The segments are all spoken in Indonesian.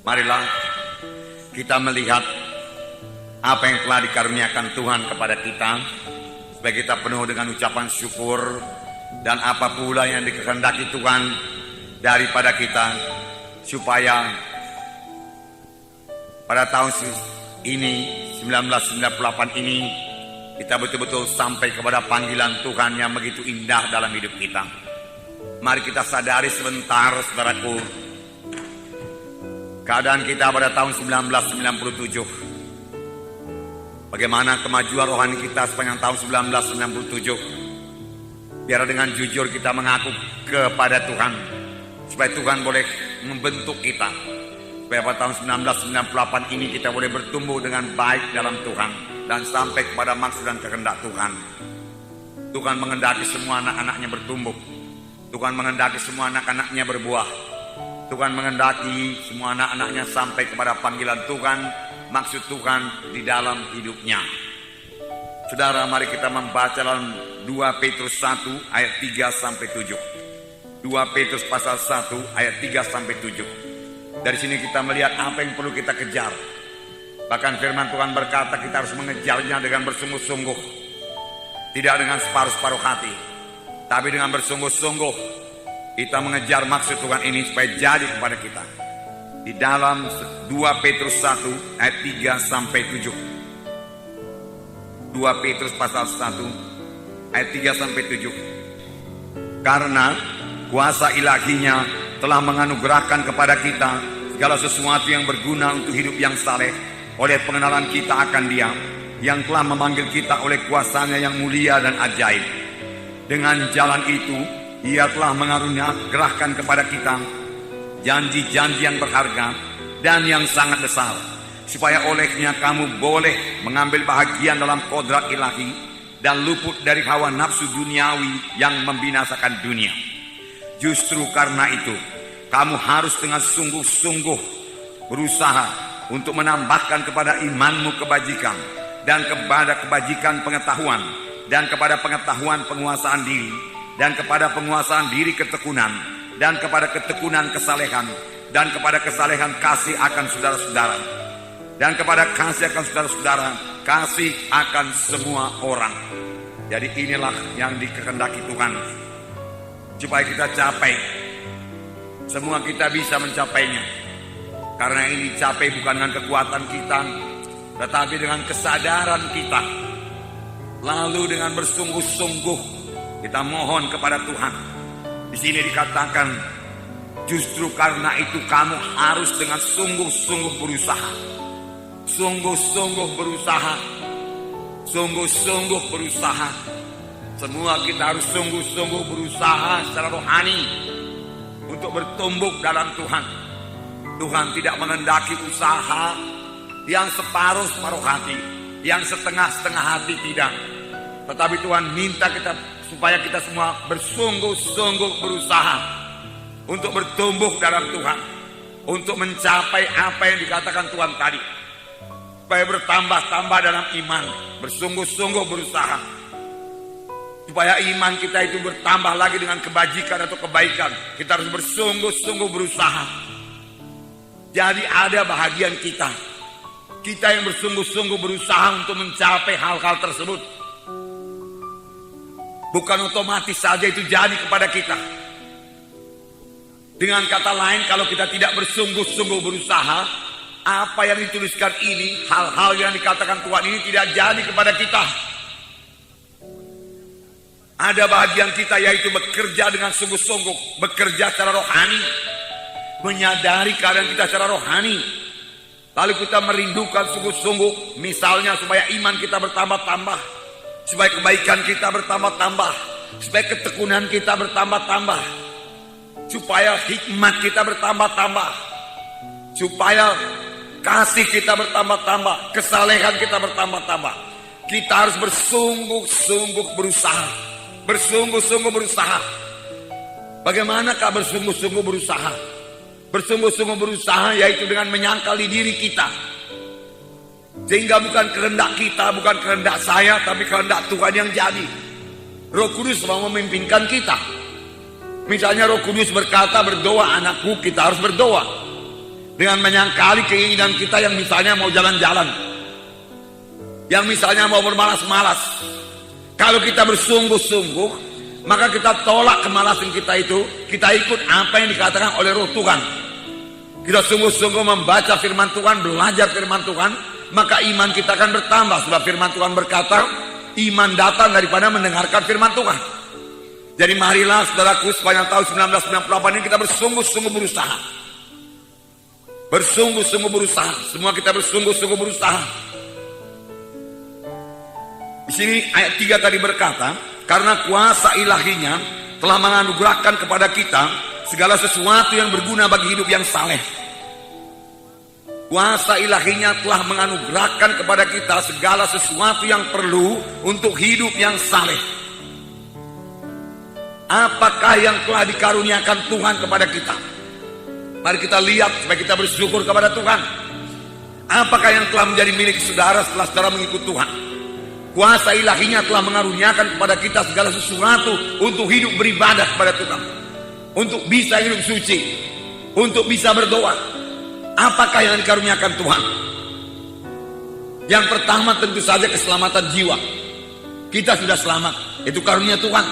Marilah kita melihat apa yang telah dikaruniakan Tuhan kepada kita, supaya kita penuh dengan ucapan syukur, dan apa pula yang dikehendaki Tuhan daripada kita, supaya pada tahun ini 1998 ini kita betul-betul sampai kepada panggilan Tuhan yang begitu indah dalam hidup kita. Mari kita sadari sebentar, saudaraku, keadaan kita pada tahun 1997. Bagaimana kemajuan rohani kita sepanjang tahun 1997. Biar dengan jujur kita mengaku kepada Tuhan, supaya Tuhan boleh membentuk kita, supaya pada tahun 1998 ini kita boleh bertumbuh dengan baik dalam Tuhan dan sampai kepada maksud dan kehendak Tuhan. Tuhan menghendaki semua anak-anaknya bertumbuh. Tuhan menghendaki semua anak-anaknya berbuah. Tuhan menghendaki semua anak-anaknya sampai kepada panggilan Tuhan, maksud Tuhan di dalam hidupnya. Saudara, mari kita membaca dalam 2 Petrus 1 ayat 3 sampai 7. 2 Petrus pasal 1 ayat 3 sampai 7. Dari sini kita melihat apa yang perlu kita kejar. Bahkan firman Tuhan berkata kita harus mengejarnya dengan bersungguh-sungguh. Tidak dengan separuh-separuh hati, tapi dengan bersungguh-sungguh kita mengejar maksud Tuhan ini supaya jadi kepada kita. Di dalam 2 Petrus 1 ayat 3 sampai 7. 2 Petrus pasal 1 ayat 3 sampai 7. Karena kuasa ilahinya telah menganugerahkan kepada kita segala sesuatu yang berguna untuk hidup yang saleh, oleh pengenalan kita akan Dia yang telah memanggil kita oleh kuasanya yang mulia dan ajaib. Dengan jalan itu Ia telah menganugerahkan kepada kita janji-janji yang berharga dan yang sangat besar, supaya olehnya kamu boleh mengambil bahagian dalam kodrat ilahi dan luput dari hawa nafsu duniawi yang membinasakan dunia. Justru karena itu kamu harus dengan sungguh-sungguh berusaha untuk menambahkan kepada imanmu kebajikan, dan kepada kebajikan pengetahuan, dan kepada pengetahuan penguasaan diri, dan kepada penguasaan diri ketekunan, dan kepada ketekunan kesalehan, dan kepada kesalehan kasih akan saudara-saudara, dan kepada kasih akan saudara-saudara kasih akan semua orang. Jadi inilah yang dikehendaki Tuhan, supaya kita capai. Semua kita bisa mencapainya. Karena ini dicapai bukan dengan kekuatan kita, tetapi dengan kesadaran kita. Lalu dengan bersungguh-sungguh kita mohon kepada Tuhan. Di sini dikatakan, justru karena itu kamu harus dengan sungguh-sungguh berusaha. Sungguh-sungguh berusaha. Sungguh-sungguh berusaha. Semua kita harus sungguh-sungguh berusaha secara rohani untuk bertumbuh dalam Tuhan. Tuhan tidak mengendaki usaha yang separuh-separuh hati, yang setengah-setengah hati, tidak. Tetapi Tuhan minta kita supaya kita semua bersungguh-sungguh berusaha untuk bertumbuh dalam Tuhan, untuk mencapai apa yang dikatakan Tuhan tadi, supaya bertambah-tambah dalam iman, bersungguh-sungguh berusaha supaya iman kita itu bertambah lagi dengan kebajikan atau kebaikan. Kita harus bersungguh-sungguh berusaha. Jadi ada bahagian kita yang bersungguh-sungguh berusaha untuk mencapai hal-hal tersebut. Bukan otomatis saja itu jadi kepada kita. Dengan kata lain, kalau kita tidak bersungguh-sungguh berusaha, apa yang dituliskan ini, hal-hal yang dikatakan Tuhan ini tidak jadi kepada kita. Ada bahagian kita yaitu bekerja dengan sungguh-sungguh, bekerja secara rohani, menyadari keadaan kita secara rohani, lalu kita merindukan sungguh-sungguh, misalnya supaya iman kita bertambah-tambah, supaya kebaikan kita bertambah-tambah, supaya ketekunan kita bertambah-tambah, supaya hikmat kita bertambah-tambah, supaya kasih kita bertambah-tambah, kesalehan kita bertambah-tambah. Kita harus bersungguh-sungguh berusaha, bersungguh-sungguh berusaha. Bagaimanakah bersungguh-sungguh berusaha? Bersungguh-sungguh berusaha yaitu dengan menyangkali diri kita, sehingga bukan kehendak kita, bukan kehendak saya, tapi kehendak Tuhan yang jadi. Roh Kudus mau memimpinkan kita. Misalnya Roh Kudus berkata, berdoa anakku, kita harus berdoa dengan menyangkali keinginan kita yang misalnya mau jalan-jalan, yang misalnya mau bermalas-malas. Kalau kita bersungguh-sungguh, maka kita tolak kemalasan kita itu, kita ikut apa yang dikatakan oleh Roh Tuhan. Kita sungguh-sungguh membaca firman Tuhan, belajar firman Tuhan, maka iman kita akan bertambah. Sebab firman Tuhan berkata, iman datang daripada mendengarkan firman Tuhan. Jadi marilah saudaraku, sepanjang tahun 1998 ini kita bersungguh-sungguh berusaha. Bersungguh-sungguh berusaha. Semua kita bersungguh-sungguh berusaha. Di sini ayat 3 tadi berkata, karena kuasa ilahinya telah menganugerahkan kepada kita segala sesuatu yang berguna bagi hidup yang saleh. Kuasa ilahinya telah menganugerahkan kepada kita segala sesuatu yang perlu untuk hidup yang saleh. Apakah yang telah dikaruniakan Tuhan kepada kita? Mari kita lihat supaya kita bersyukur kepada Tuhan. Apakah yang telah menjadi milik saudara setelah saudara mengikut Tuhan? Kuasa ilahinya telah mengaruniakan kepada kita segala sesuatu untuk hidup beribadah kepada Tuhan, untuk bisa hidup suci, untuk bisa berdoa. Apakah yang dikaruniakan Tuhan? Yang pertama tentu saja keselamatan jiwa. Kita sudah selamat, itu karunia Tuhan.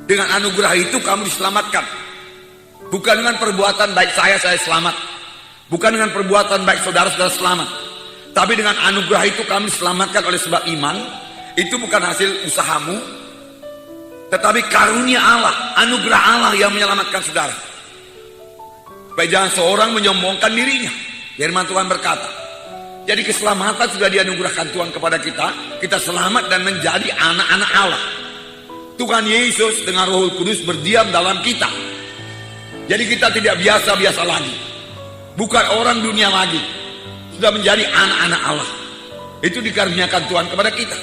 Dengan anugerah itu kamu diselamatkan. Bukan dengan perbuatan baik saya selamat. Bukan dengan perbuatan baik saudara-saudara selamat. Tapi dengan anugerah itu kami diselamatkan oleh sebab iman. Itu bukan hasil usahamu, tetapi karunia Allah, anugerah Allah yang menyelamatkan saudara. Supaya jangan seorang menyombongkan dirinya. Firman Tuhan berkata, jadi keselamatan sudah dianugerahkan Tuhan kepada kita. Kita selamat dan menjadi anak-anak Allah. Tuhan Yesus dengan Roh Kudus berdiam dalam kita. Jadi kita tidak biasa-biasa lagi, bukan orang dunia lagi, sudah menjadi anak-anak Allah. Itu dikaruniakan Tuhan kepada kita.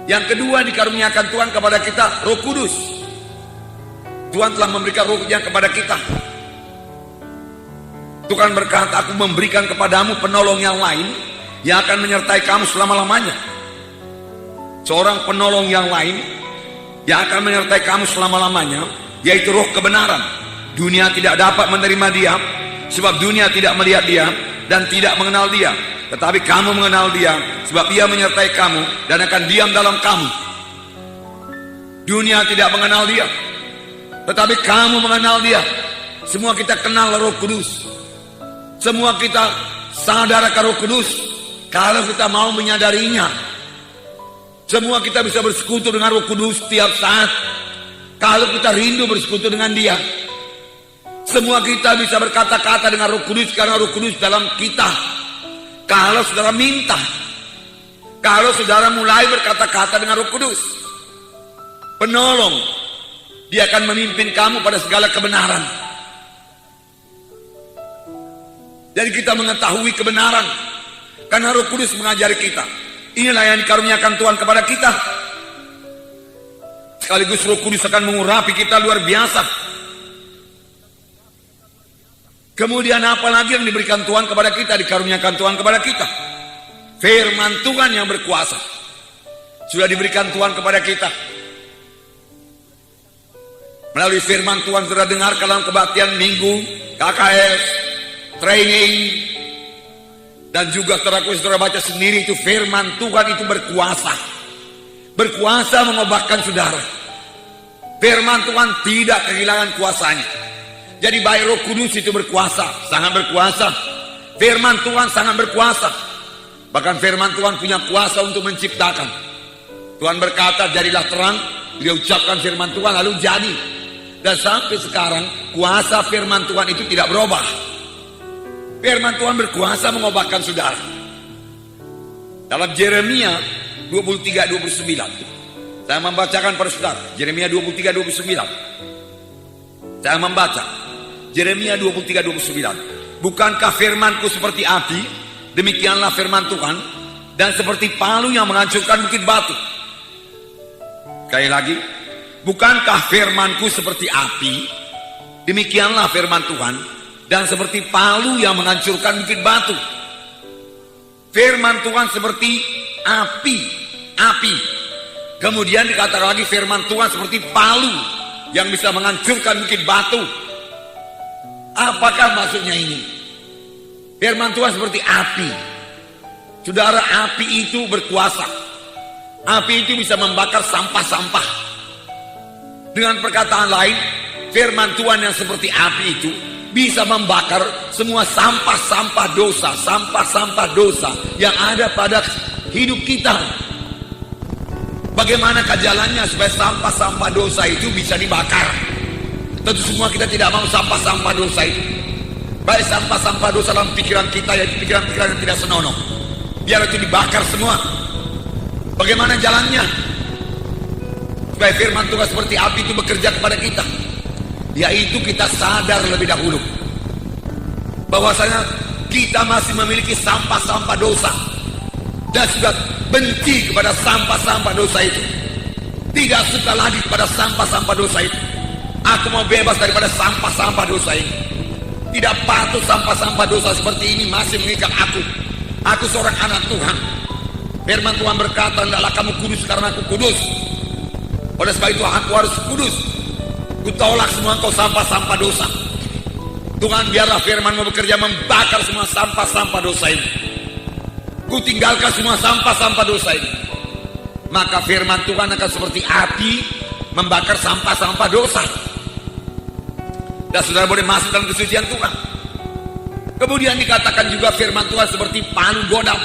Yang kedua dikaruniakan Tuhan kepada kita Roh Kudus. Tuhan telah memberikan Roh-Nya kepada kita. Tuhan berkata, aku memberikan kepadamu penolong yang lain yang akan menyertai kamu selama-lamanya. Seorang penolong yang lain yang akan menyertai kamu selama-lamanya, yaitu Roh kebenaran. Dunia tidak dapat menerima dia, sebab dunia tidak melihat dia dan tidak mengenal dia. Tetapi kamu mengenal dia, sebab ia menyertai kamu dan akan diam dalam kamu. Dunia tidak mengenal dia, tetapi kamu mengenal dia. Semua kita kenal Roh Kudus. Semua kita sadar akan Roh Kudus kalau kita mau menyadarinya. Semua kita bisa bersekutu dengan Roh Kudus setiap saat kalau kita rindu bersekutu dengan dia. Semua kita bisa berkata-kata dengan Roh Kudus karena Roh Kudus dalam kita. Kalau saudara minta, kalau saudara mulai berkata-kata dengan Roh Kudus, penolong, dia akan memimpin kamu pada segala kebenaran. Jadi kita mengetahui kebenaran karena Roh Kudus mengajari kita. Inilah yang dikaruniakan Tuhan kepada kita. Sekaligus Roh Kudus akan mengurapi kita luar biasa. Kemudian apa lagi yang diberikan Tuhan kepada kita, dikaruniakan Tuhan kepada kita? Firman Tuhan yang berkuasa sudah diberikan Tuhan kepada kita. Melalui firman Tuhan sudah dengar dalam kebaktian minggu, KKS, training, dan juga saudara baca sendiri itu firman Tuhan itu berkuasa. Berkuasa mengobatkan saudara. Firman Tuhan tidak kehilangan kuasanya. Jadi baik Roh Kudus itu berkuasa, sangat berkuasa. Firman Tuhan sangat berkuasa. Bahkan firman Tuhan punya kuasa untuk menciptakan. Tuhan berkata, jadilah terang. Dia ucapkan firman Tuhan lalu jadi. Dan sampai sekarang kuasa firman Tuhan itu tidak berubah. Firman Tuhan berkuasa mengobatkan saudara. Dalam Yeremia 23:29, saya membacakan pada saudara. Yeremia 23:29. Saya membaca Yeremia 23:29. Bukankah firmanku seperti api, demikianlah firman Tuhan, dan seperti palu yang menghancurkan bukit batu. Sekali lagi, bukankah firmanku seperti api, demikianlah firman Tuhan, dan seperti palu yang menghancurkan bukit batu. Firman Tuhan seperti api. Kemudian dikatakan lagi firman Tuhan seperti palu yang bisa menghancurkan bukit batu. Apakah maksudnya ini? Firman Tuhan seperti api. Saudara, api itu berkuasa. Api itu bisa membakar sampah-sampah. Dengan perkataan lain, firman Tuhan yang seperti api itu bisa membakar semua sampah-sampah dosa yang ada pada hidup kita. Bagaimanakah jalannya supaya sampah-sampah dosa itu bisa dibakar? Tentu semua kita tidak mau sampah-sampah dosa itu. Baik sampah-sampah dosa dalam pikiran kita, yaitu pikiran-pikiran yang tidak senonoh, biar itu dibakar semua. Bagaimana jalannya? Supaya firman Tuhan seperti api itu bekerja kepada kita, yaitu kita sadar lebih dahulu bahwasanya kita masih memiliki sampah-sampah dosa dan sudah benci kepada sampah-sampah dosa itu, tidak suka lagi kepada sampah-sampah dosa itu. Aku mau bebas daripada sampah-sampah dosa ini. Tidak patut sampah-sampah dosa seperti ini masih mengikat aku. Aku seorang anak Tuhan. Firman Tuhan berkata, hendaklah kamu kudus karena aku kudus. Oleh sebab itu aku harus kudus. Kutolak semua engkau sampah-sampah dosa. Tuhan, biarlah firman-Mu bekerja membakar semua sampah-sampah dosa ini. Ku tinggalkan semua sampah-sampah dosa ini. Maka firman Tuhan akan seperti api membakar sampah-sampah dosa. Dan saudara boleh masuk dalam kesucian Tuhan. Kemudian dikatakan juga firman Tuhan seperti palu godam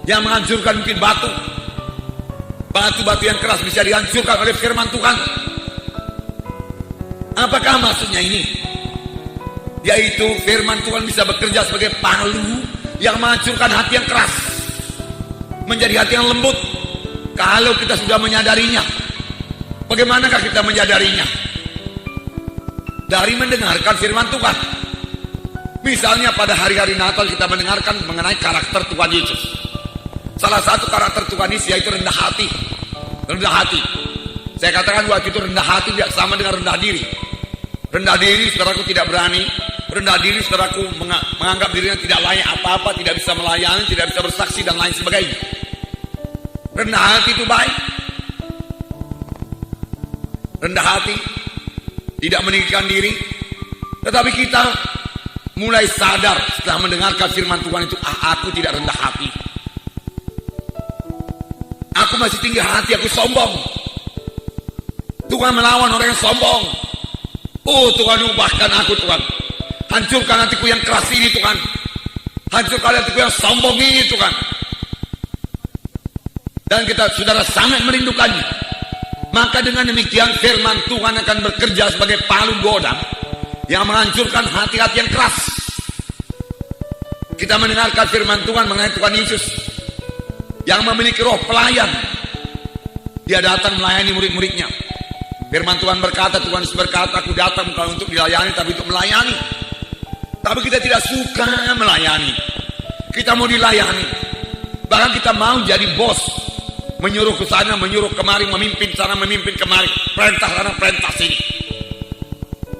yang menghancurkan bukit batu. Batu-batu yang keras bisa dihancurkan oleh firman Tuhan. Apakah maksudnya ini? Yaitu firman Tuhan bisa bekerja sebagai palu yang menghancurkan hati yang keras menjadi hati yang lembut kalau kita sudah menyadarinya. Bagaimanakah kita menyadarinya? Dari mendengarkan firman Tuhan. Misalnya pada hari-hari Natal kita mendengarkan mengenai karakter Tuhan Yesus. Salah satu karakter Tuhan Yesus yaitu rendah hati. Rendah hati. Saya katakan waktu itu rendah hati tidak sama dengan rendah diri. Rendah diri saudaraku tidak berani. Rendah diri saudaraku menganggap dirinya tidak layak apa-apa, tidak bisa melayani, tidak bisa bersaksi dan lain sebagainya. Rendah hati itu baik. Rendah hati, tidak meninggikan diri. Tetapi kita mulai sadar setelah mendengarkan firman Tuhan itu, aku tidak rendah hati. Aku masih tinggi hati, aku sombong. Tuhan melawan orang yang sombong. Oh Tuhan, ubahkan aku Tuhan. Hancurkan hatiku yang keras ini Tuhan. Hancurkan hatiku yang sombong ini Tuhan. Dan kita saudara sangat merindukannya. Maka dengan demikian firman Tuhan akan bekerja sebagai palu godam yang menghancurkan hati-hati yang keras. Kita mendengarkan firman Tuhan mengenai Tuhan Yesus yang memiliki roh pelayan. Dia datang melayani murid-muridnya. Firman Tuhan berkata, Tuhan Yesus berkata, aku datang bukan untuk dilayani tapi untuk melayani. Tapi kita tidak suka melayani. Kita mau dilayani. Bahkan kita mau jadi bos. Menyuruh ke sana, menyuruh kemari, memimpin sana, memimpin kemari. Perintah sana, perintah sini.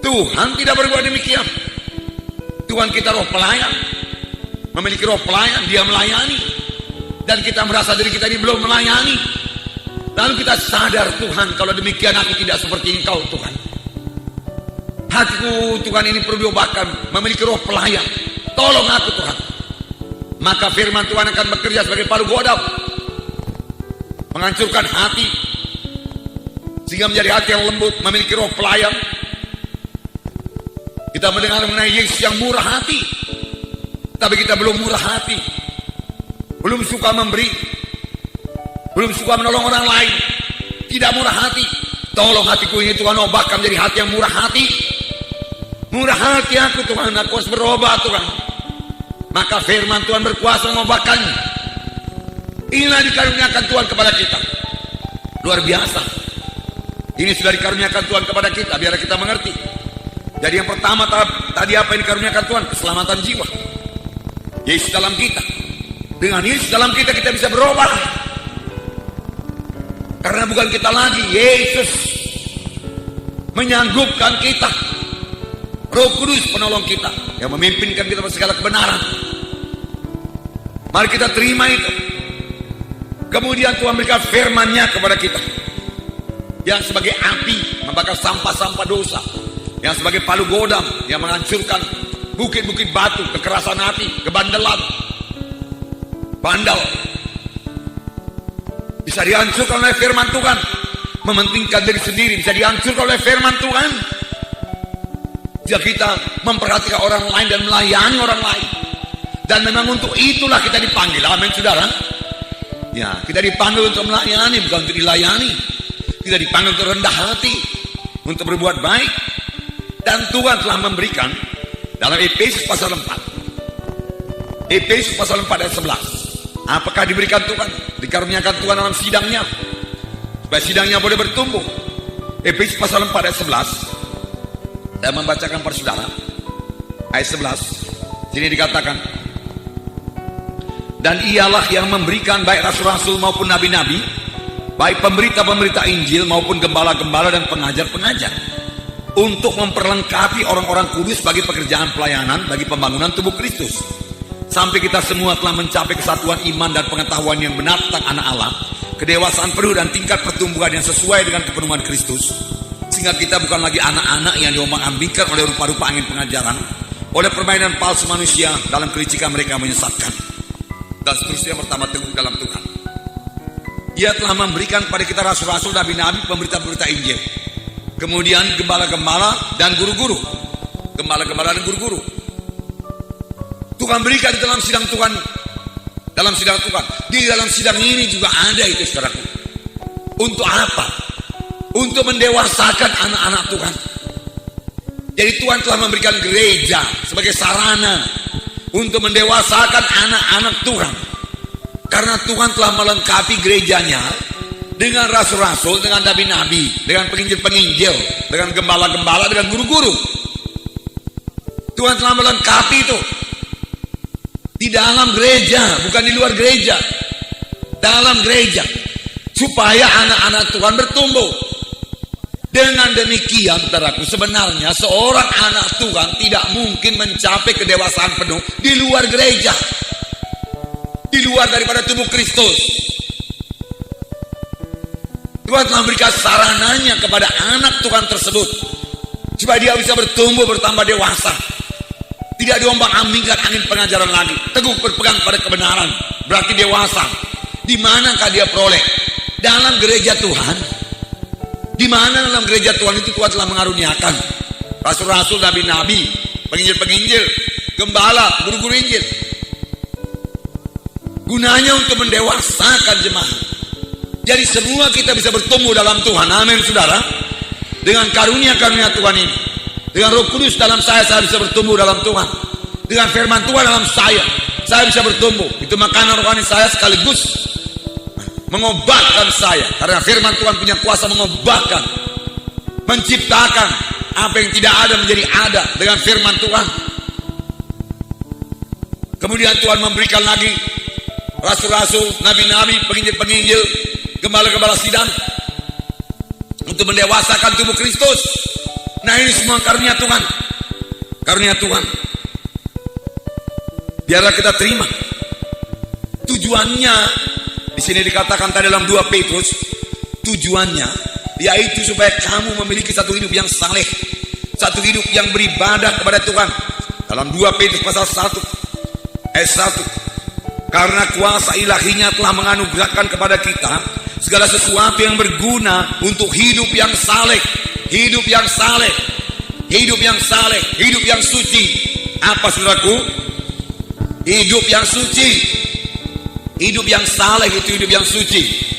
Tuhan tidak berbuat demikian. Tuhan kita roh pelayan. Memiliki roh pelayan, dia melayani. Dan kita merasa diri kita ini belum melayani. Lalu kita sadar, Tuhan, kalau demikian aku tidak seperti Engkau Tuhan. Hatiku Tuhan ini perlu diubahkan, memiliki roh pelayan. Tolong aku Tuhan. Maka firman Tuhan akan bekerja sebagai palu godam, menghancurkan hati sehingga menjadi hati yang lembut, memiliki roh pelayan. Kita mendengar mengenai Yesus yang murah hati, tapi kita belum murah hati, belum suka memberi, belum suka menolong orang lain, tidak murah hati. Tolong hatiku ini Tuhan, ubahkan menjadi hati yang murah hati. Murah hati aku Tuhan, aku harus berubah Tuhan. Maka firman Tuhan berkuasa mengubahkannya. Inilah dikaruniakan Tuhan kepada kita. Luar biasa. Ini sudah dikaruniakan Tuhan kepada kita, biar kita mengerti. Jadi yang pertama tadi apa yang dikaruniakan Tuhan? Keselamatan jiwa. Yesus dalam kita. Dengan Yesus dalam kita, kita bisa berubah. Karena bukan kita lagi, Yesus menyanggupkan kita. Roh Kudus penolong kita yang memimpinkan kita pada segala kebenaran. Mari kita terima itu. Kemudian Tuhan berikan firman-Nya kepada kita. yang sebagai api membakar sampah-sampah dosa, yang sebagai palu godam yang menghancurkan bukit-bukit batu, kekerasan hati, kebandelan, bandel, bisa dihancurkan oleh firman Tuhan. Mementingkan diri sendiri bisa dihancurkan oleh firman Tuhan. Jika kita memperhatikan orang lain dan melayani orang lain, dan memang untuk itulah kita dipanggil. Amin, saudara. Ya, kita dipanggil untuk melayani, bukan untuk dilayani. Kita dipanggil untuk rendah hati, untuk berbuat baik. Dan Tuhan telah memberikan dalam Efesus pasal 4, Efesus pasal 4 ayat 11. Apakah diberikan Tuhan? Dikaruniakan Tuhan dalam sidangnya, supaya sidangnya boleh bertumbuh. Efesus pasal 4 ayat 11. Saya membacakan pada saudara ayat 11. Sini dikatakan, dan ialah yang memberikan baik rasul-rasul maupun nabi-nabi, baik pemberita-pemberita Injil maupun gembala-gembala dan pengajar-pengajar, untuk memperlengkapi orang-orang kudus bagi pekerjaan pelayanan, bagi pembangunan tubuh Kristus, sampai kita semua telah mencapai kesatuan iman dan pengetahuan yang benar tentang anak Allah, kedewasaan penuh dan tingkat pertumbuhan yang sesuai dengan kepenuhan Kristus, sehingga kita bukan lagi anak-anak yang diombang-ambingkan oleh rupa-rupa angin pengajaran, oleh permainan palsu manusia dalam kelicikan mereka menyesatkan, dan seterusnya bertambah teguh dalam Tuhan. Ia telah memberikan kepada kita rasul-rasul, nabi-nabi, pemberita-pemberita Injil, kemudian gembala-gembala dan guru-guru. Gembala-gembala dan guru-guru Tuhan berikan di dalam sidang Tuhan. Dalam sidang Tuhan, di dalam sidang ini juga ada itu, saudaraku. Untuk apa? Untuk mendewasakan anak-anak Tuhan. Jadi Tuhan telah memberikan gereja sebagai sarana untuk mendewasakan anak-anak Tuhan. Karena Tuhan telah melengkapi gerejanya dengan rasul-rasul, dengan nabi-nabi, dengan penginjil-penginjil, dengan gembala-gembala, dengan guru-guru. Tuhan telah melengkapi itu di dalam gereja, bukan di luar gereja. Dalam gereja, supaya anak-anak Tuhan bertumbuh. Dengan demikian, saudaraku, sebenarnya seorang anak Tuhan tidak mungkin mencapai kedewasaan penuh di luar gereja, di luar daripada tubuh Kristus. Tuhan telah memberikan sarananya kepada anak Tuhan tersebut, supaya dia bisa bertumbuh, bertambah dewasa, tidak diombang-ambingkan angin pengajaran lagi, teguh berpegang pada kebenaran, berarti dewasa. Di manakah dia peroleh? Dalam gereja Tuhan. Di mana dalam gereja Tuhan itu Tuhan telah mengaruniakan rasul-rasul, nabi-nabi, penginjil-penginjil, gembala, guru-guru Injil. Gunanya untuk mendewasakan jemaat. Jadi semua kita bisa bertumbuh dalam Tuhan. Amin, saudara. Dengan karunia-karunia Tuhan ini, dengan Roh Kudus dalam saya bisa bertumbuh dalam Tuhan. Dengan firman Tuhan dalam saya bisa bertumbuh. Itu makanan rohani saya sekaligus mengobatkan saya, karena firman Tuhan punya kuasa mengobatkan, menciptakan apa yang tidak ada menjadi ada dengan firman Tuhan. Kemudian Tuhan memberikan lagi rasul-rasul, nabi-nabi, penginjil-penginjil, gembala-gembala sidang untuk mendewasakan tubuh Kristus. Nah, ini semua karunia Tuhan. Karunia Tuhan. Biarlah kita terima. Tujuannya di sini dikatakan tadi dalam 2 Petrus, tujuannya yaitu supaya kamu memiliki satu hidup yang saleh, satu hidup yang beribadah kepada Tuhan. Dalam 2 Petrus pasal 1 ayat 1, karena kuasa ilahinya telah menganugerahkan kepada kita segala sesuatu yang berguna untuk hidup yang saleh, hidup yang saleh, hidup yang saleh, hidup yang suci. Apa, saudaraku? Hidup yang suci. Hidup yang saleh itu hidup yang suci.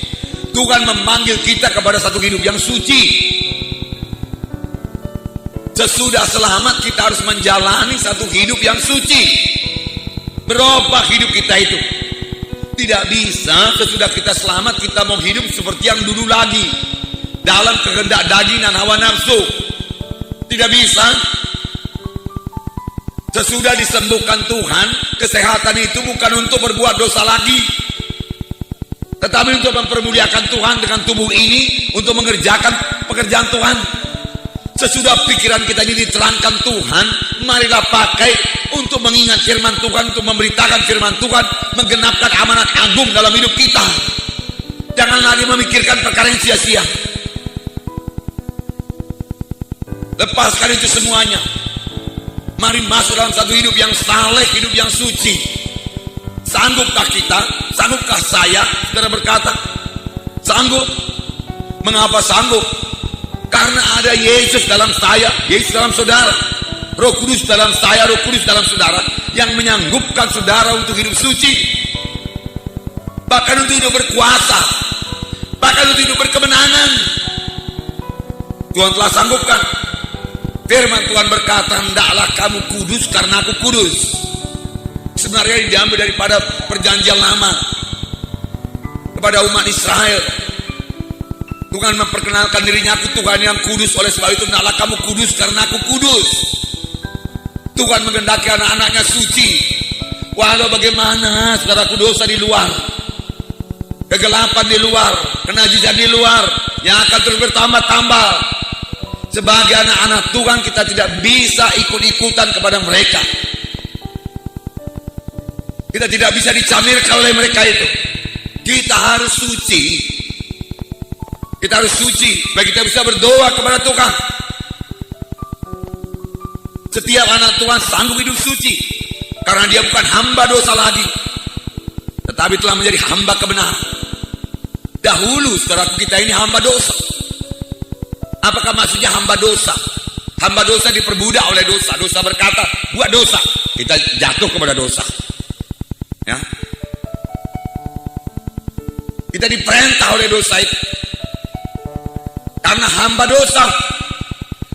Tuhan memanggil kita kepada satu hidup yang suci. Sesudah selamat kita harus menjalani satu hidup yang suci. Berubah hidup kita itu. Tidak bisa sesudah kita selamat kita mau hidup seperti yang dulu lagi, dalam kehendak daging dan hawa nafsu. Tidak bisa. Sesudah disembuhkan Tuhan, kesehatan itu bukan untuk berbuat dosa lagi, tetapi untuk mempermuliakan Tuhan dengan tubuh ini, untuk mengerjakan pekerjaan Tuhan. Sesudah pikiran kita ini diterangkan Tuhan, marilah pakai untuk mengingat firman Tuhan, untuk memberitakan firman Tuhan, menggenapkan amanat agung dalam hidup kita. Jangan lagi memikirkan perkara yang sia-sia. Lepaskan itu semuanya. Mari masuk dalam satu hidup yang saleh, hidup yang suci. Sanggupkah kita? Sanggupkah saya? Saudara berkata, sanggup. Mengapa sanggup? Karena ada Yesus dalam saya, Yesus dalam saudara, Roh Kudus dalam saya, Roh Kudus dalam saudara, yang menyanggupkan saudara untuk hidup suci, bahkan untuk hidup berkuasa, bahkan untuk hidup berkemenangan. Tuhan telah sanggupkan. Firman Tuhan berkata, hendaklah kamu kudus karena aku kudus. Sebenarnya diambil daripada perjanjian lama kepada umat Israel. Tuhan memperkenalkan dirinya, aku Tuhan yang kudus, oleh sebab itu hendaklah kamu kudus karena aku kudus. Tuhan menghendaki anak-anaknya suci. Walau bagaimana saudaraku dosa di luar, kegelapan di luar, kenajisan di luar, yang akan terus bertambah-tambah. Sebagai anak-anak Tuhan kita tidak bisa ikut-ikutan kepada mereka. Kita tidak bisa dicamirkan oleh mereka itu. Kita harus suci. Kita harus suci supaya kita bisa berdoa kepada Tuhan. Setiap anak Tuhan sanggup hidup suci karena dia bukan hamba dosa lagi, tetapi telah menjadi hamba kebenaran. Dahulu saudaraku kita ini hamba dosa. Apakah maksudnya hamba dosa? Hamba dosa diperbudak oleh dosa. Dosa berkata, buat dosa. Kita jatuh kepada dosa. Ya. Kita diperintah oleh dosa itu. Karena hamba dosa.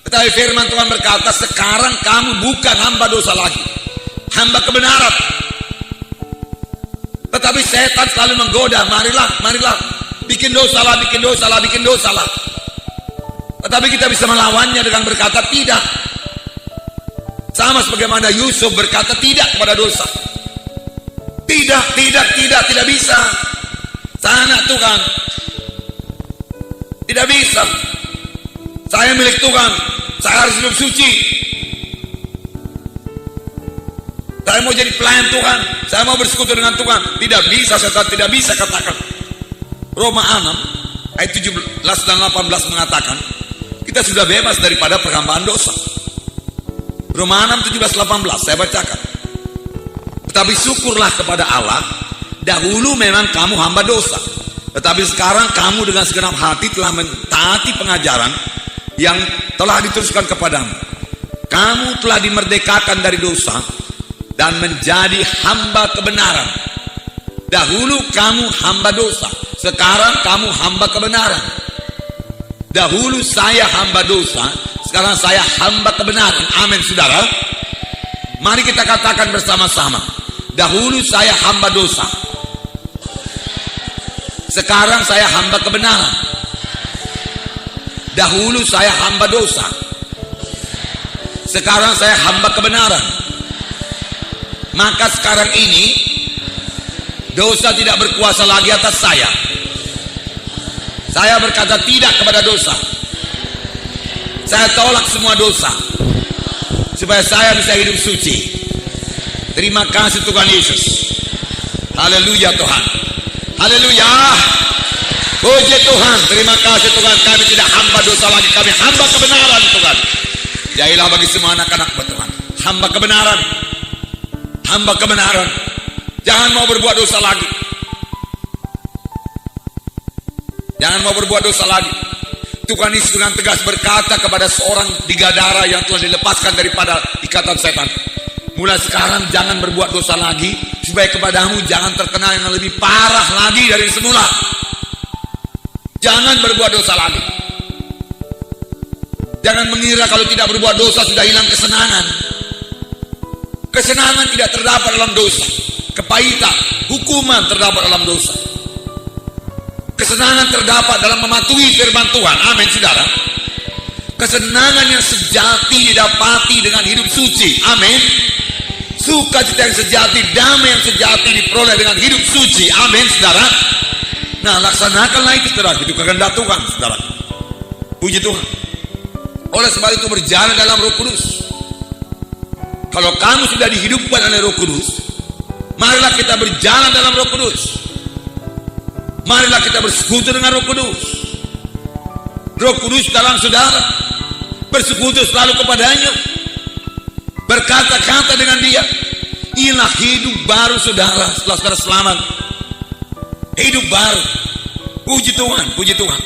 Tetapi firman Tuhan berkata, sekarang kamu bukan hamba dosa lagi, hamba kebenaran. Tetapi setan selalu menggoda, marilah, bikin dosa lah, bikin dosa lah, bikin dosa lah. Tetapi kita bisa melawannya dengan berkata tidak. Sama sebagaimana Yusuf berkata tidak kepada dosa. Tidak bisa. Saya anak Tuhan. Tidak bisa. Saya milik Tuhan. Saya harus hidup suci. Saya mau jadi pelayan Tuhan. Saya mau bersekutu dengan Tuhan. Tidak bisa, setan tidak bisa katakan. Roma 6 ayat 17 dan 18 mengatakan, kita sudah bebas daripada perhambaan dosa. Roma 6, 17, 18 saya bacakan. Tetapi syukurlah kepada Allah, dahulu memang kamu hamba dosa, tetapi sekarang kamu dengan segenap hati telah mentaati pengajaran yang telah diteruskan kepadamu. Kamu telah dimerdekakan dari dosa dan menjadi hamba kebenaran. Dahulu kamu hamba dosa, sekarang kamu hamba kebenaran. Dahulu saya hamba dosa, sekarang saya hamba kebenaran. Amin saudara. Mari kita katakan bersama-sama, dahulu saya hamba dosa, sekarang saya hamba kebenaran. Dahulu saya hamba dosa, sekarang saya hamba kebenaran. Maka sekarang ini dosa tidak berkuasa lagi atas saya. Saya berkata tidak kepada dosa. Saya tolak semua dosa supaya saya bisa hidup suci. Terima kasih Tuhan Yesus. Haleluya Tuhan. Haleluya. Puji Tuhan. Terima kasih Tuhan. Kami tidak hamba dosa lagi, kami hamba kebenaran Tuhan. Jadilah bagi semua anak-anak Tuhan hamba kebenaran. Hamba kebenaran. Jangan mau berbuat dosa lagi. Jangan mau berbuat dosa lagi. Tuhan Yesus dengan tegas berkata kepada seorang di Gadara yang telah dilepaskan daripada ikatan setan, mulai sekarang jangan berbuat dosa lagi, supaya kepadamu jangan terkena yang lebih parah lagi dari semula. Jangan berbuat dosa lagi. Jangan mengira kalau tidak berbuat dosa sudah hilang kesenangan. Kesenangan tidak terdapat dalam dosa. Kepahitan, hukuman terdapat dalam dosa. Kesenangan terdapat dalam mematuhi firman Tuhan. Amin saudara. Kesenangan yang sejati didapati dengan hidup suci. Amin. Sukacita yang sejati, damai yang sejati diperoleh dengan hidup suci. Amin saudara. Nah laksanakanlah itu saudara. Itu kehendak Tuhan saudara. Puji Tuhan. Oleh sebab itu berjalan dalam Roh Kudus. Kalau kamu sudah dihidupkan oleh Roh Kudus, marilah kita berjalan dalam Roh Kudus. Marilah kita bersekutu dengan Roh Kudus. Roh Kudus dalam saudara, bersekutu selalu kepadanya, berkata-kata dengan dia. Inilah hidup baru saudara, setelah saudara selamat. Hidup baru. Puji Tuhan, puji Tuhan.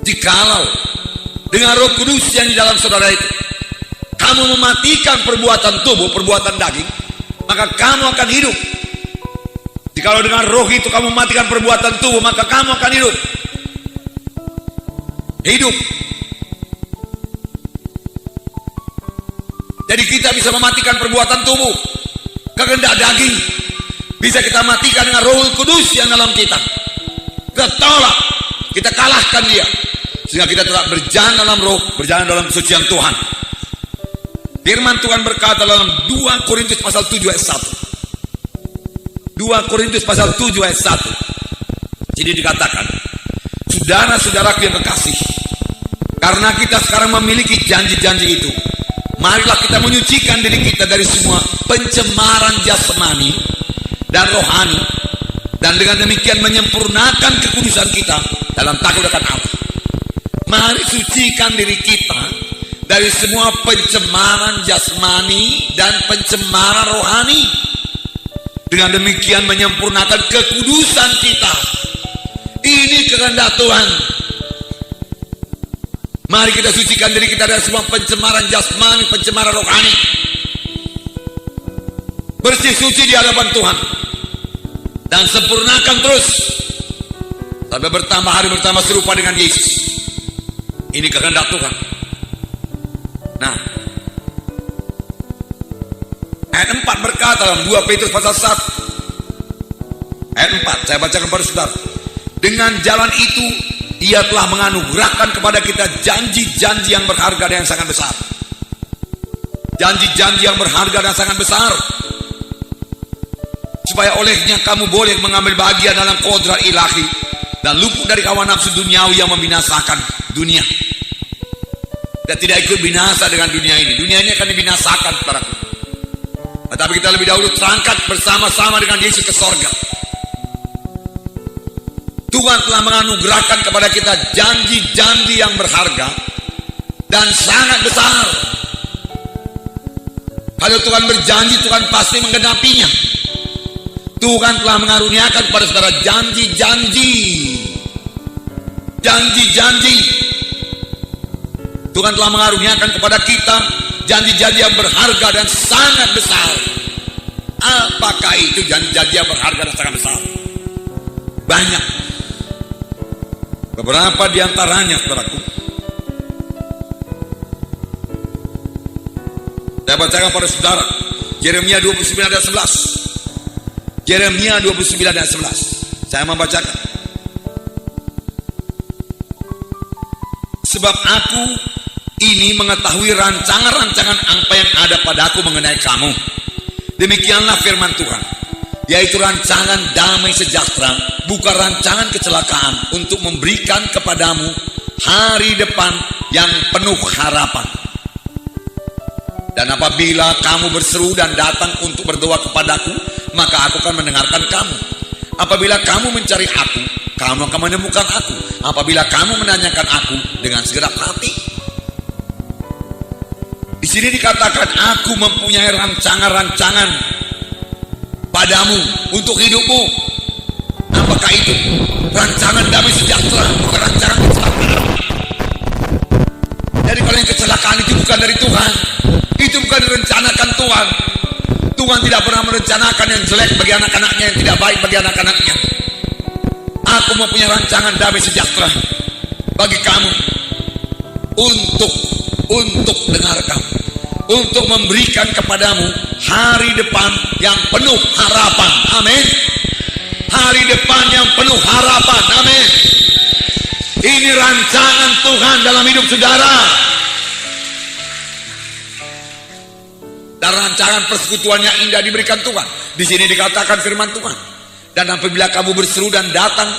Jikalau dengan Roh Kudus yang di dalam saudara itu kamu mematikan perbuatan tubuh, perbuatan daging, maka kamu akan hidup. Jikalau dengan roh itu kamu mematikan perbuatan tubuh, maka kamu akan hidup. Hidup. Jadi kita bisa mematikan perbuatan tubuh, kehendak daging, bisa kita matikan dengan Roh Kudus yang dalam kita. Kita tolak, kita kalahkan dia, sehingga kita tetap berjalan dalam roh, berjalan dalam kesucian Tuhan. Firman Tuhan berkata dalam 2 Korintus pasal 7 ayat 1. 2 Korintus pasal 7 ayat 1. Jadi dikatakan, saudara-saudaraku yang kekasih, karena kita sekarang memiliki janji-janji itu, marilah kita menyucikan diri kita dari semua pencemaran jasmani dan rohani, dan dengan demikian menyempurnakan kekudusan kita dalam takut akan Allah. Mari sucikan diri kita dari semua pencemaran jasmani dan pencemaran rohani, dengan demikian menyempurnakan kekudusan kita. Ini kehendak Tuhan. Mari kita sucikan diri kita dari semua pencemaran jasmani, pencemaran rohani. Bersih suci di hadapan Tuhan, dan sempurnakan terus sampai bertambah hari bertambah serupa dengan Yesus. Ini kehendak Tuhan. Nah, ayat 4 berkata dalam 2 Petrus pasal 1 ayat 4, saya bacakan kepada saudara. Dengan jalan itu Ia telah menganugerahkan kepada kita janji-janji yang berharga dan yang sangat besar. Janji-janji yang berharga dan sangat besar, supaya olehnya kamu boleh mengambil bagian dalam kodrat ilahi dan luput dari hawa nafsu duniawi yang membinasakan dunia. Dan tidak ikut binasa dengan dunia ini. Dunia ini akan dibinasakan, saudaraku. Tetapi kita lebih dahulu terangkat bersama-sama dengan Yesus ke sorga. Tuhan telah menganugerahkan kepada kita janji-janji yang berharga dan sangat besar. Kalau Tuhan berjanji, Tuhan pasti menggenapinya. Tuhan telah mengaruniakan kepada saudara janji-janji. Janji-janji. Tuhan telah mengaruniakan kepada kita janji-janji yang berharga dan sangat besar. Apakah itu janji-janji yang berharga dan sangat besar? Banyak. Beberapa di antaranya, saudaraku, saya bacakan pada saudara Yeremia 29 ayat 11. Yeremia 29 ayat 11. Saya membacakan. Sebab aku ini mengetahui rancangan-rancangan apa yang ada padaku mengenai kamu. Demikianlah firman Tuhan, yaitu rancangan damai sejahtera, bukan rancangan kecelakaan, untuk memberikan kepadamu hari depan yang penuh harapan. Dan apabila kamu berseru dan datang untuk berdoa kepadaku, maka aku akan mendengarkan kamu. Apabila kamu mencari aku, kamu akan menemukan aku. Apabila kamu menanyakan aku dengan segenap hati. Di sini dikatakan, aku mempunyai rancangan-rancangan padamu untuk hidupmu. Apakah itu? Rancangan damai sejahtera, bukan rancangan kecelakaan. Jadi kalau yang kecelakaan itu bukan dari Tuhan, itu bukan direncanakan Tuhan. Tuhan tidak pernah merencanakan yang jelek bagi anak-anaknya, yang tidak baik bagi anak-anaknya. Aku mempunyai rancangan damai sejahtera bagi kamu, untuk dengar kamu, untuk memberikan kepadamu hari depan yang penuh harapan. Amin. Hari depan yang penuh harapan. Amin. Ini rancangan Tuhan dalam hidup saudara. Dan rancangan persekutuan yang indah diberikan Tuhan. Di sini dikatakan firman Tuhan. Dan apabila kamu berseru dan datang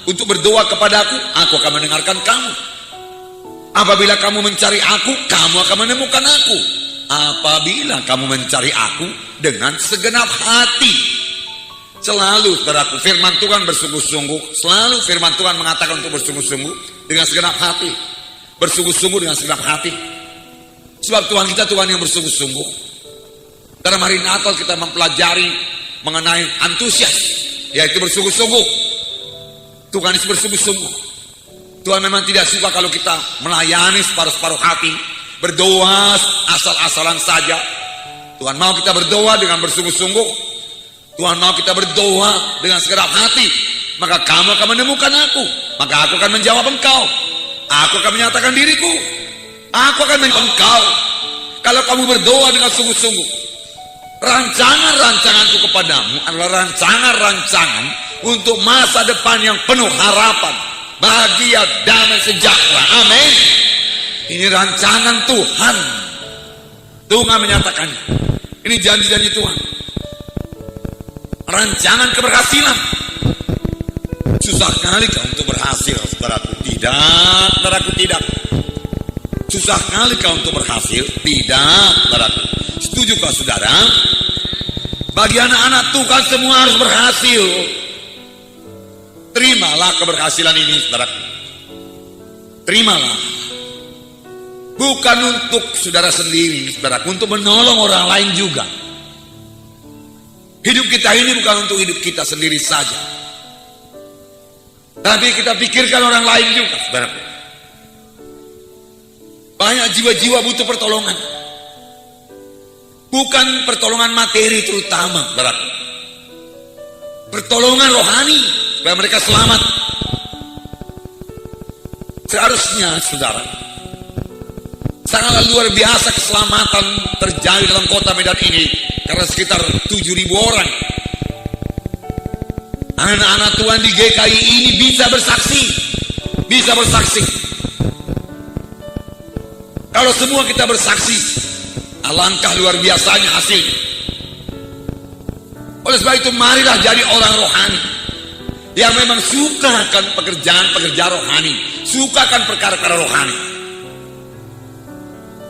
untuk berdoa kepadaku, aku akan mendengarkan kamu. Apabila kamu mencari aku, kamu akan menemukan aku. Apabila kamu mencari aku dengan segenap hati. Selalu, saudaraku, firman Tuhan bersungguh-sungguh. Selalu firman Tuhan mengatakan untuk bersungguh-sungguh dengan segenap hati. bersungguh-sungguh dengan segenap hati. Sebab Tuhan kita Tuhan yang bersungguh-sungguh. Dalam hari Natal kita mempelajari mengenai antusias, yaitu bersungguh-sungguh. Tuhan Yesus bersungguh-sungguh. Tuhan memang tidak suka kalau kita melayani separuh-separuh hati, berdoa asal-asalan saja. Tuhan mau kita berdoa dengan bersungguh-sungguh. Tuhan mau kita berdoa dengan segenap hati. Maka kamu akan menemukan aku, maka aku akan menjawab engkau. Aku akan menyatakan diriku, aku akan menjawab engkau. Kalau kamu berdoa dengan sungguh-sungguh, rancangan-rancanganku kepadamu adalah rancangan-rancangan untuk masa depan yang penuh harapan, bahagia, damai, sejahtera. Amin. Ini rancangan Tuhan. Tuhan menyatakannya. Ini janji-janji Tuhan. Rancangan keberhasilan. Susah kali kau untuk berhasil, saudaraku. Tidak, saudaraku, tidak. Susah kali kau untuk berhasil. Tidak, saudaraku. Setujukah saudara? Bagi anak-anak Tuhan semua harus berhasil. Terimalah keberhasilan ini, saudaraku. Terimalah. Bukan untuk saudara sendiri, saudaraku, untuk menolong orang lain juga. Hidup kita ini bukan untuk hidup kita sendiri saja, tapi kita pikirkan orang lain juga, saudaraku. Banyak jiwa-jiwa butuh pertolongan. Bukan pertolongan materi terutama, saudaraku. Pertolongan rohani supaya mereka selamat. Seharusnya, saudara, sangatlah luar biasa keselamatan terjadi dalam kota Medan ini, karena sekitar 7.000 orang anak-anak Tuhan di GKI ini bisa bersaksi. Kalau semua kita bersaksi, alangkah luar biasanya hasilnya. Oleh sebab itu, marilah jadi orang rohani yang memang suka akan pekerjaan-pekerjaan rohani, suka akan perkara-perkara rohani,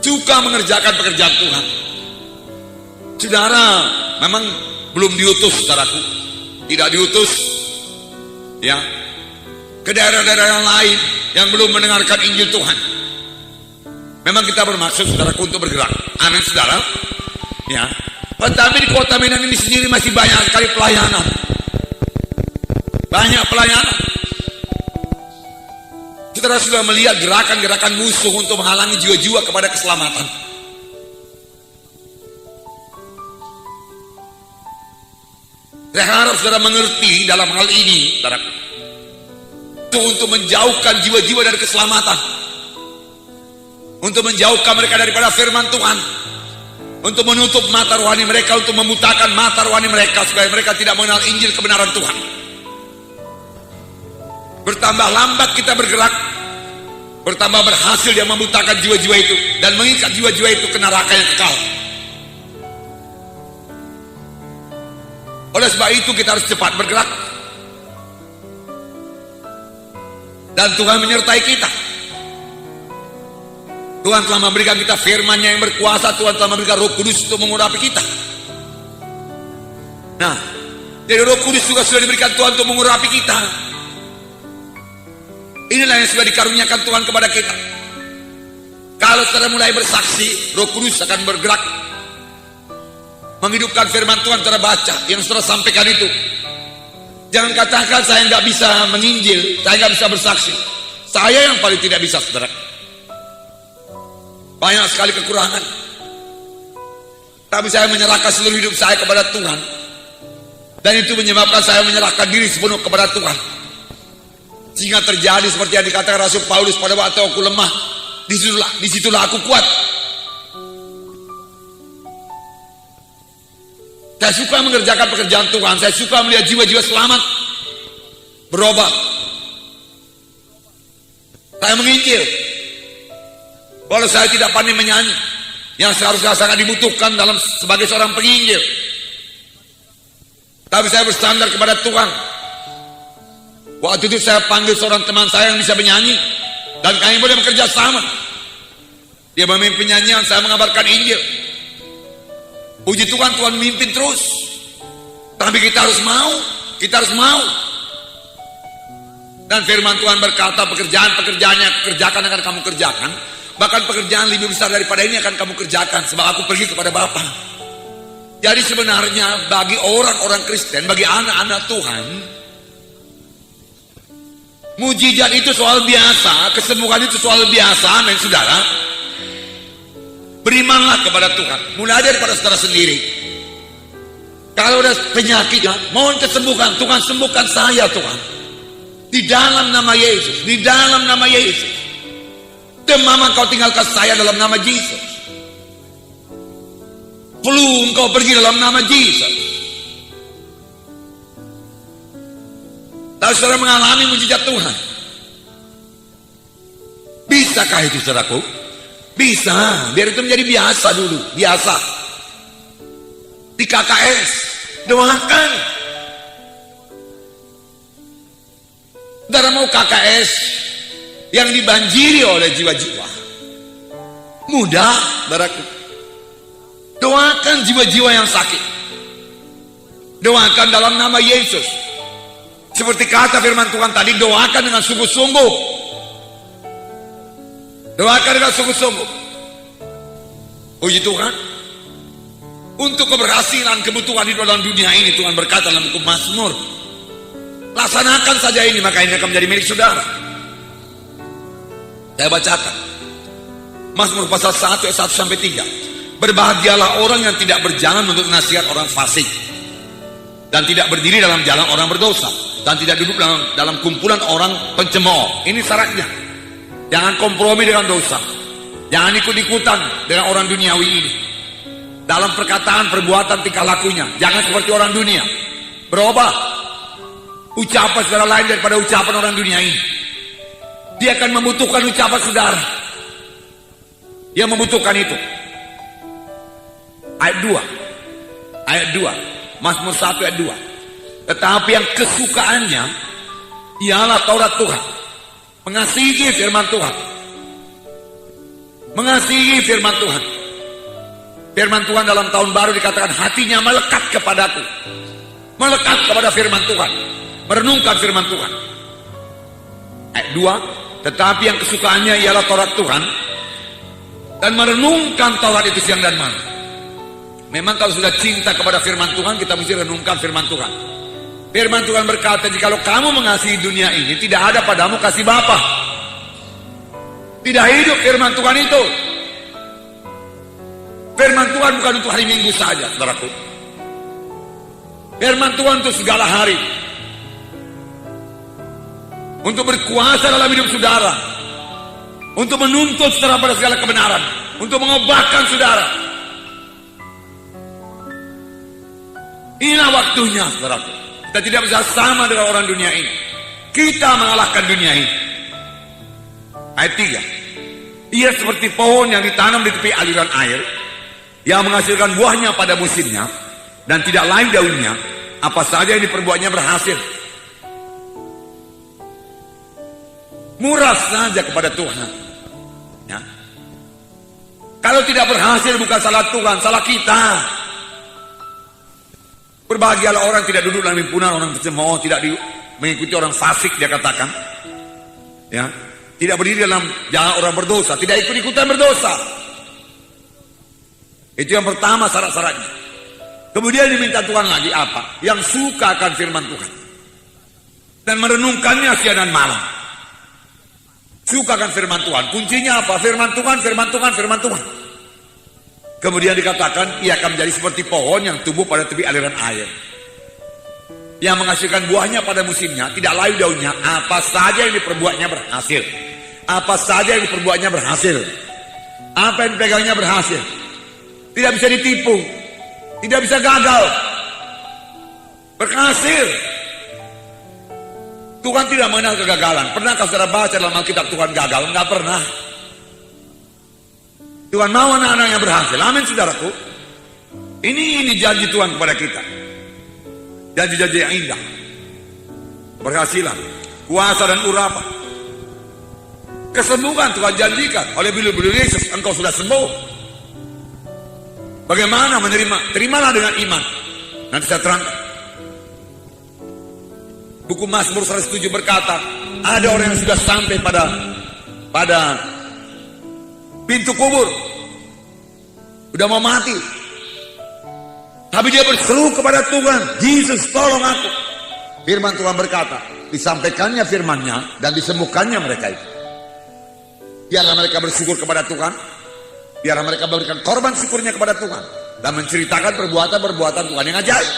suka mengerjakan pekerjaan Tuhan. Saudara memang belum diutus, saudaraku, tidak diutus ya ke daerah-daerah yang lain yang belum mendengarkan Injil Tuhan. Memang kita bermaksud, saudaraku, untuk bergerak. Amin, saudara. Ya, tetapi di kota Medan ini sendiri masih banyak sekali pelayanan. Banyak pelayanan. Saudara sudah melihat gerakan-gerakan musuh untuk menghalangi jiwa-jiwa kepada keselamatan. Saya harap saudara mengerti dalam hal ini, saudara, untuk menjauhkan jiwa-jiwa dari keselamatan, untuk menjauhkan mereka daripada firman Tuhan, untuk menutup mata rohani mereka, untuk memutakan mata rohani mereka supaya mereka tidak mengenal Injil kebenaran Tuhan. Bertambah lambat kita bergerak, bertambah berhasil dia membutakan jiwa-jiwa itu dan mengikat jiwa-jiwa itu ke neraka yang kekal. Oleh sebab itu kita harus cepat bergerak, dan Tuhan menyertai kita. Tuhan telah memberikan kita firman-Nya yang berkuasa. Tuhan telah memberikan Roh Kudus untuk mengurapi kita. Nah, jadi Roh Kudus juga sudah diberikan Tuhan untuk mengurapi kita. Inilah yang sudah dikaruniakan Tuhan kepada kita. Kalau saudara mulai bersaksi, Roh Kudus akan bergerak menghidupkan firman Tuhan saudara baca, yang saudara sampaikan itu. Jangan katakan saya nggak bisa menginjil, saya nggak bisa bersaksi. Saya yang paling tidak bisa, saudara. Banyak sekali kekurangan, tapi saya menyerahkan seluruh hidup saya kepada Tuhan, dan itu menyebabkan saya menyerahkan diri sepenuh kepada Tuhan, sehingga terjadi seperti yang dikatakan Rasul Paulus, pada waktu aku lemah, disitulah aku kuat. Saya suka mengerjakan pekerjaan Tuhan. Saya suka melihat jiwa-jiwa selamat, berubah. Saya menginjil. Walau saya tidak pandai menyanyi, yang seharusnya sangat dibutuhkan dalam sebagai seorang penginjil, tapi saya bersandar kepada Tuhan. Waktu itu saya panggil seorang teman saya yang bisa menyanyi, dan kami boleh bekerja sama. Dia memimpin nyanyian, saya mengabarkan Injil. Puji Tuhan, Tuhan memimpin terus. Tapi kita harus mau. Dan firman Tuhan berkata, pekerjaan-pekerjaan yang aku kerjakan akan kamu kerjakan. Bahkan pekerjaan lebih besar daripada ini akan kamu kerjakan, sebab aku pergi kepada Bapa. Jadi sebenarnya bagi orang-orang Kristen, bagi anak-anak Tuhan, mujizat itu soal biasa, kesembuhan itu soal biasa, amin saudara. Berimanlah kepada Tuhan, mulai daripada saudara sendiri. Kalau ada penyakit, mohon kesembuhan, Tuhan sembuhkan saya Tuhan. Di dalam nama Yesus, di dalam nama Yesus. Demam engkau tinggalkan saya dalam nama Yesus. Flu engkau pergi dalam nama Yesus. Tahu saudara mengalami mujizat Tuhan? Bisakah itu saudaraku? Bisa, biar itu menjadi biasa dulu, biasa. Di KKS, doakan. Saudara mau KKS yang dibanjiri oleh jiwa-jiwa mudah, saudaraku. Doakan jiwa-jiwa yang sakit. Doakan dalam nama Yesus. Seperti kata firman Tuhan tadi, doakan dengan sungguh-sungguh. Doakan dengan sungguh-sungguh. Puji Tuhan. Untuk keberhasilan kebutuhan di dalam dunia ini, Tuhan berkata dalam buku Mazmur, laksanakan saja ini, maka ini akan menjadi milik saudara. Saya bacakan Mazmur pasal 1 ayat 1 sampai 3. Berbahagialah orang yang tidak berjalan menurut nasihat orang fasik, dan tidak berdiri dalam jalan orang berdosa, dan tidak duduk dalam kumpulan orang pencemooh. Ini syaratnya. Jangan kompromi dengan dosa. Jangan ikut-ikutan dengan orang duniawi ini. Dalam perkataan, perbuatan, tingkah lakunya, jangan seperti orang dunia. Berubah. Ucapan saudara lain daripada ucapan orang dunia ini. Dia akan membutuhkan ucapan saudara. Dia membutuhkan itu. Ayat 2, Mazmur 1 ayat 2. Tetapi yang kesukaannya ialah Taurat Tuhan, mengasihi firman Tuhan, mengasihi firman Tuhan. Firman Tuhan dalam tahun baru dikatakan hatinya melekat kepadaku, melekat kepada firman Tuhan, merenungkan firman Tuhan. Ayat 2, tetapi yang kesukaannya ialah Taurat Tuhan, dan merenungkan Taurat itu siang dan malam. Memang kalau sudah cinta kepada firman Tuhan, kita mesti renungkan firman Tuhan. Firman Tuhan berkata, jikalau kamu mengasihi dunia ini, tidak ada padamu kasih Bapa. Tidak hidup firman Tuhan itu. Firman Tuhan bukan untuk hari Minggu saja, saudaraku. Firman Tuhan untuk segala hari. Untuk berkuasa dalam hidup saudara. Untuk menuntut saudara pada segala kebenaran. Untuk mengobatkan saudara. Inilah waktunya, saudaraku. Kita tidak bisa sama dengan orang dunia ini. Kita mengalahkan dunia ini. Ayat 3. Ia seperti pohon yang ditanam di tepi aliran air, yang menghasilkan buahnya pada musimnya, dan tidak layu daunnya, apa saja yang diperbuatnya berhasil. Murah saja kepada Tuhan. Ya. Kalau tidak berhasil bukan salah Tuhan, salah kita. Berbahagialah orang tidak duduk dalam himpunan orang pencemooh, tidak mengikuti orang fasik, dia katakan. Ya, tidak berdiri dalam jalan orang berdosa, tidak ikut-ikutan berdosa. Itu yang pertama syarat-syaratnya. Kemudian diminta Tuhan lagi apa? Yang suka akan firman Tuhan dan merenungkannya siang dan malam. Suka akan firman Tuhan. Kuncinya apa? Firman Tuhan, firman Tuhan, firman Tuhan. Kemudian dikatakan ia akan menjadi seperti pohon yang tumbuh pada tepi aliran air, yang menghasilkan buahnya pada musimnya, tidak layu daunnya, apa saja yang diperbuatnya berhasil. Apa saja yang diperbuatnya berhasil. Apa yang dipegangnya berhasil. Tidak bisa ditipu, tidak bisa gagal, berhasil. Tuhan tidak mengenal kegagalan. Pernahkah saudara baca dalam Alkitab Tuhan gagal? Enggak pernah. Tuhan mau anak-anak yang berhasil. Amin saudaraku. Ini janji Tuhan kepada kita. Janji-janji yang indah. Berhasilan, kuasa dan urapan, kesembuhan Tuhan janjikan. Oleh bulu-bulu Yesus engkau sudah sembuh. Bagaimana menerima? Terimalah dengan iman. Nanti saya terangkan. Buku Mazmur 107 berkata, ada orang yang sudah sampai pada pintu kubur, udah mau mati, tapi dia berseru kepada Tuhan, Yesus tolong aku. Firman Tuhan berkata, disampaikannya firman-Nya dan disembuhkannya mereka itu. Biarlah mereka bersyukur kepada Tuhan, biarlah mereka memberikan korban syukurnya kepada Tuhan dan menceritakan perbuatan-perbuatan Tuhan yang ajaib.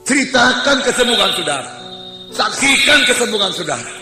Ceritakan kesembuhan saudara, saksikan kesembuhan saudara.